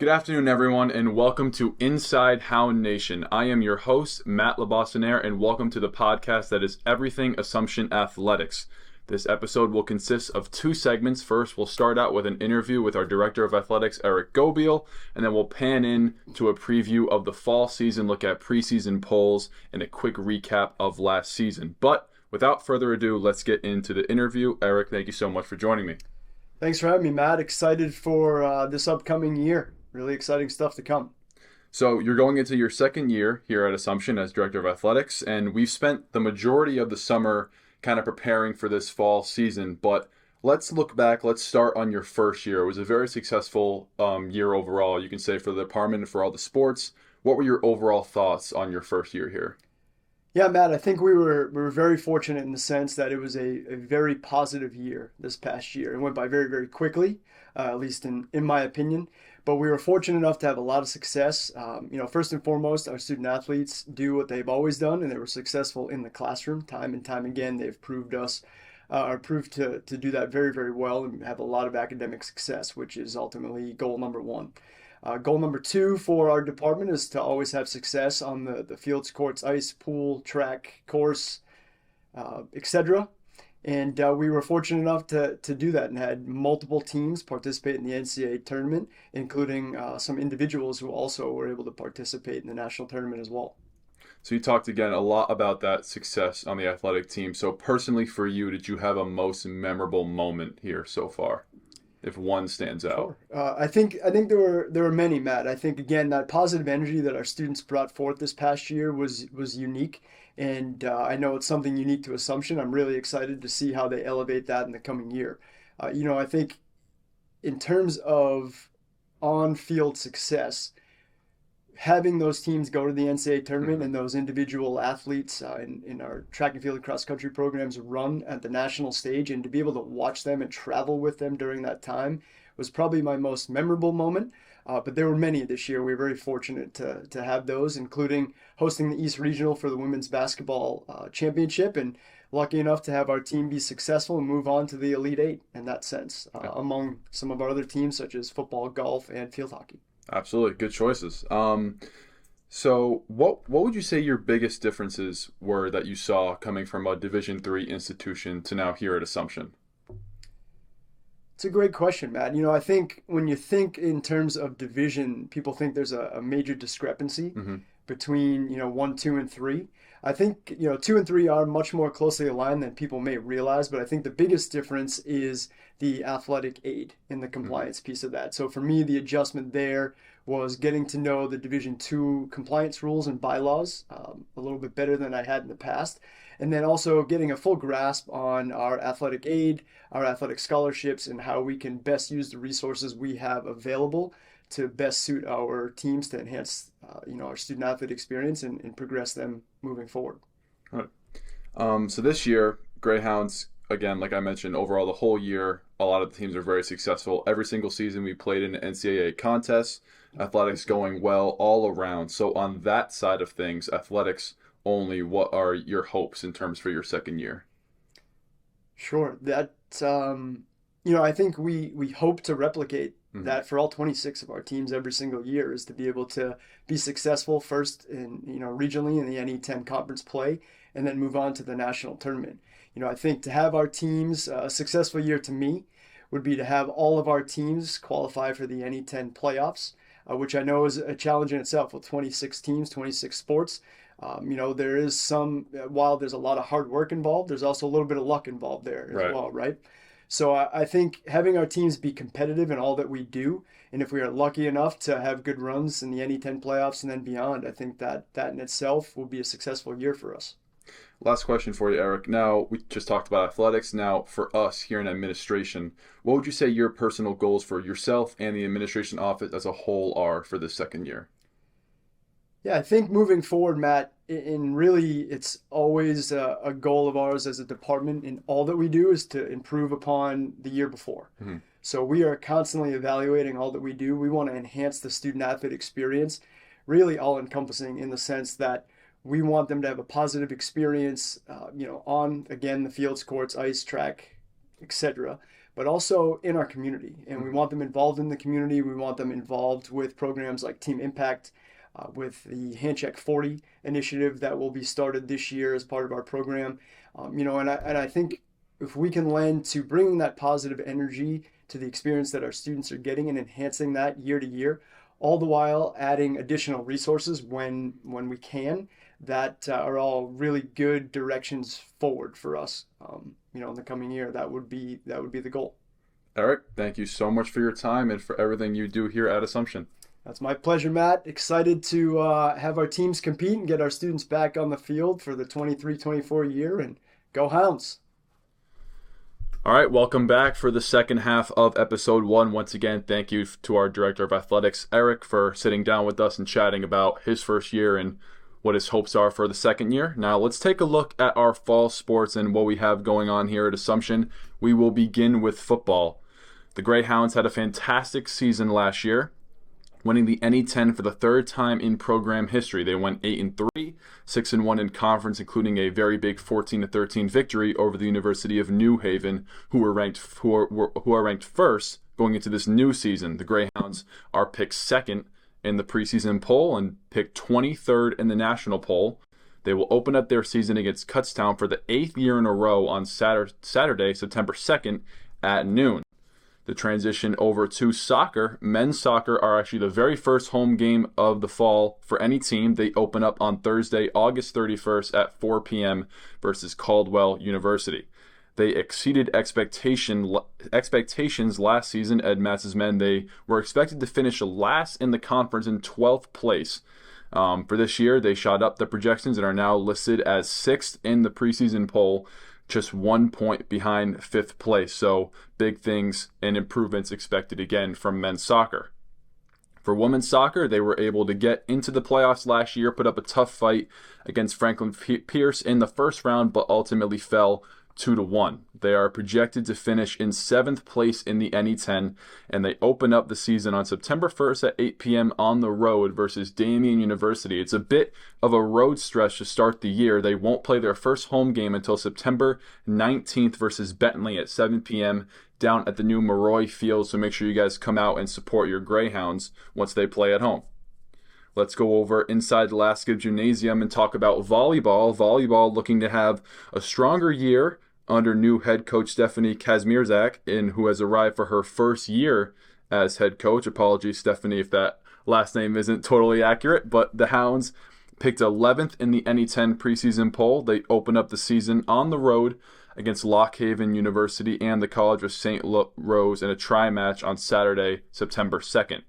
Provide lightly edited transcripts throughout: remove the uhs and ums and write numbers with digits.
Good afternoon, everyone, and welcome to Inside Hound Nation. I am your host, Matt LeBossonnaire, and welcome to the podcast that is everything Assumption Athletics. This episode will consist of two segments. First, we'll start out with an interview with our Director of Athletics, Eric Gobiel, and then we'll pan in to a preview of the fall season, look at preseason polls, and a quick recap of last season. But without further ado, let's get into the interview. Eric, thank you so much for joining me. Thanks for having me, Matt. Excited for this upcoming year. Really exciting stuff to come. So you're going into your second year here at Assumption as Director of Athletics, and we've spent the majority of the summer kind of preparing for this fall season. But let's look back. Let's start on your first year. It was a very successful year overall, you can say, for the department and for all the sports. What were your overall thoughts on your first year here? Yeah, Matt, I think we were very fortunate in the sense that it was a very positive year this past year. It went by very, very quickly, at least in my opinion. But we were fortunate enough to have a lot of success. First and foremost, our student athletes do what they've always done, and they were successful in the classroom time and time again. They've proved to do that very, very well and have a lot of academic success, which is ultimately goal number one. Goal number two for our department is to always have success on the fields, courts, ice, pool, track, course, etc. And we were fortunate enough to do that and had multiple teams participate in the NCAA tournament, including some individuals who also were able to participate in the national tournament as well. So you talked again a lot about that success on the athletic team. So personally for you, did you have a most memorable moment here so far, if one stands out? Sure. I think there were many, Matt. I think again that positive energy that our students brought forth this past year was unique. And I know it's something unique to Assumption. I'm really excited to see how they elevate that in the coming year. I think in terms of on-field success, having those teams go to the NCAA tournament and those individual athletes in our track and field and cross-country programs run at the national stage, and to be able to watch them and travel with them during that time was probably my most memorable moment. But there were many this year. We were very fortunate to have those, including hosting the East Regional for the women's basketball championship, and lucky enough to have our team be successful and move on to the Elite Eight in that sense, among some of our other teams such as football, golf, and field hockey. Absolutely. Good choices. So what would you say your biggest differences were that you saw coming from a Division III institution to now here at Assumption? It's a great question, Matt. I think when you think in terms of division, people think there's a major discrepancy between, 1, 2, and 3. I think, 2 and 3 are much more closely aligned than people may realize, but I think the biggest difference is the athletic aid in the compliance piece of that. So for me, the adjustment there was getting to know the Division II compliance rules and bylaws a little bit better than I had in the past. And then also getting a full grasp on our athletic aid, our athletic scholarships, and how we can best use the resources we have available to best suit our teams to enhance our student athlete experience and progress them moving forward. All right. So this year, Greyhounds, again, like I mentioned, overall the whole year, a lot of the teams are very successful. Every single season we played in NCAA contests, athletics going well all around. So on that side of things, athletics only, what are your hopes in terms for your second year? Sure. That, I think we hope to replicate that for all 26 of our teams every single year, is to be able to be successful first in, regionally in the NE10 conference play, and then move on to the national tournament. I think to have our teams, a successful year to me would be to have all of our teams qualify for the NE10 playoffs, which I know is a challenge in itself with 26 teams, 26 sports. There is while there's a lot of hard work involved, there's also a little bit of luck involved there as well, right? So I think having our teams be competitive in all that we do, and if we are lucky enough to have good runs in the NE10 playoffs and then beyond, I think that in itself will be a successful year for us. Last question for you, Eric. Now, we just talked about athletics. Now, for us here in administration, what would you say your personal goals for yourself and the administration office as a whole are for this second year? Yeah, I think moving forward, Matt, and really it's always a goal of ours as a department in all that we do is to improve upon the year before. So we are constantly evaluating all that we do. We want to enhance the student athlete experience, really all encompassing in the sense that we want them to have a positive experience, on, again, the fields, courts, ice, track, etc. but also in our community. And we want them involved in the community. We want them involved with programs like Team Impact, with the Handcheck 40 initiative that will be started this year as part of our program. And I think if we can lend to bringing that positive energy to the experience that our students are getting and enhancing that year to year, all the while adding additional resources when we can, that are all really good directions forward for us. In the coming year, that would be the goal. Eric, thank you so much for your time and for everything you do here at Assumption. That's my pleasure, Matt. Excited to have our teams compete and get our students back on the field for the 23-24 year, and go Hounds. All right, welcome back for the second half of episode 1. Once again, thank you to our director of athletics, Eric, for sitting down with us and chatting about his first year and what his hopes are for the second year. Now, let's take a look at our fall sports and what we have going on here at Assumption. We will begin with football. The Greyhounds had a fantastic season last year, winning the NE10 for the third time in program history. They went 8-3, 6-1 in conference, including a very big 14-13 victory over the University of New Haven, who are ranked first going into this new season. The Greyhounds are picked second in the preseason poll and picked 23rd in the national poll. They will open up their season against Kutztown for the 8th year in a row on Saturday, September 2nd at noon. The transition over to soccer. Men's soccer are actually the very first home game of the fall for any team. They open up on Thursday, August 31st at 4 p.m. versus Caldwell University. They exceeded expectations last season. Ed Matz's men, they were expected to finish last in the conference in 12th place. For this year, they shot up the projections and are now listed as 6th in the preseason poll, just 1 point behind 5th place. So big things and improvements expected again from men's soccer. For women's soccer, they were able to get into the playoffs last year, put up a tough fight against Franklin Pierce in the first round, but ultimately fell 2-1. They are projected to finish in 7th place in the NE10, and they open up the season on September 1st at 8 p.m. on the road versus Damien University. It's a bit of a road stretch to start the year. They won't play their first home game until September 19th versus Bentley at 7 p.m. down at the new Maroy Field, so make sure you guys come out and support your Greyhounds once they play at home. Let's go over Inside Alaska Gymnasium and talk about volleyball. Volleyball looking to have a stronger year under new head coach Stephanie Kazmierzak, who has arrived for her first year as head coach. Apologies, Stephanie, if that last name isn't totally accurate, but the Hounds picked 11th in the NE10 preseason poll. They open up the season on the road against Lock Haven University and the College of St. Rose in a tri-match on Saturday, September 2nd.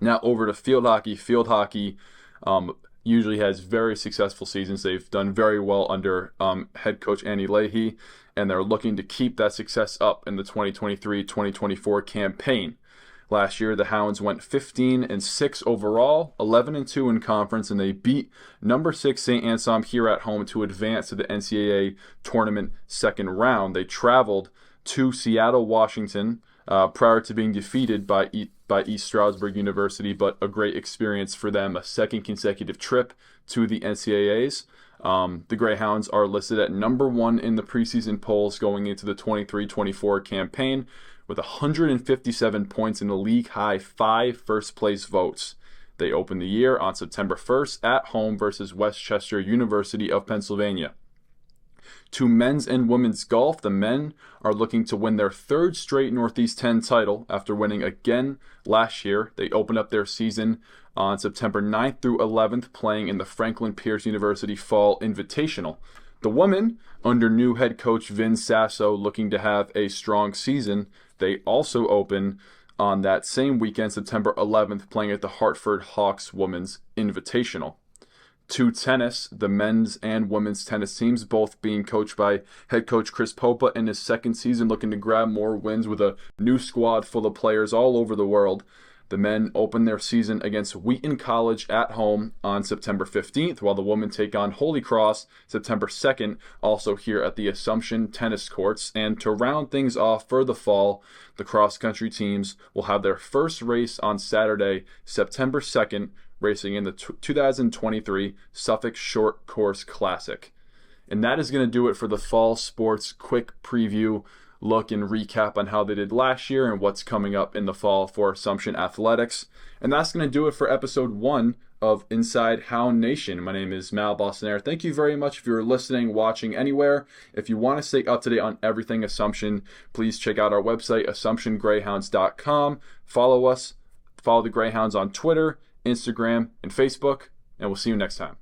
Now over to field hockey. Field hockey usually has very successful seasons. They've done very well under head coach Annie Leahy, and they're looking to keep that success up in the 2023-2024 campaign. Last year, the Hounds went 15-6 overall, 11-2 in conference, and they beat number 6 St. Anselm here at home to advance to the NCAA tournament second round. They traveled to Seattle, Washington, prior to being defeated by East Stroudsburg University, but a great experience for them, a second consecutive trip to the NCAAs. The Greyhounds are listed at number 1 in the preseason polls going into the 23-24 campaign with 157 points in the league-high 5 first-place votes. They open the year on September 1st at home versus Westchester University of Pennsylvania. To men's and women's golf, the men are looking to win their 3rd straight Northeast 10 title after winning again last year. They open up their season on September 9th through 11th, playing in the Franklin Pierce University Fall Invitational. The women, under new head coach Vin Sasso, looking to have a strong season. They also open on that same weekend, September 11th, playing at the Hartford Hawks Women's Invitational. To tennis, the men's and women's tennis teams, both being coached by head coach Chris Popa in his second season, looking to grab more wins with a new squad full of players all over the world. The men open their season against Wheaton College at home on September 15th, while the women take on Holy Cross September 2nd, also here at the Assumption tennis courts. And to round things off for the fall, the cross-country teams will have their first race on Saturday, September 2nd, racing in the 2023 Suffolk Short Course Classic. And that is going to do it for the fall sports quick preview look and recap on how they did last year and what's coming up in the fall for Assumption Athletics. And that's going to do it for episode 1 of Inside Hound Nation. My name is Mal Bossonaire. Thank you very much if you're listening, watching anywhere. If you want to stay up to date on everything Assumption, please check out our website, AssumptionGreyhounds.com. Follow us, follow the Greyhounds on Twitter, Instagram, and Facebook, and we'll see you next time.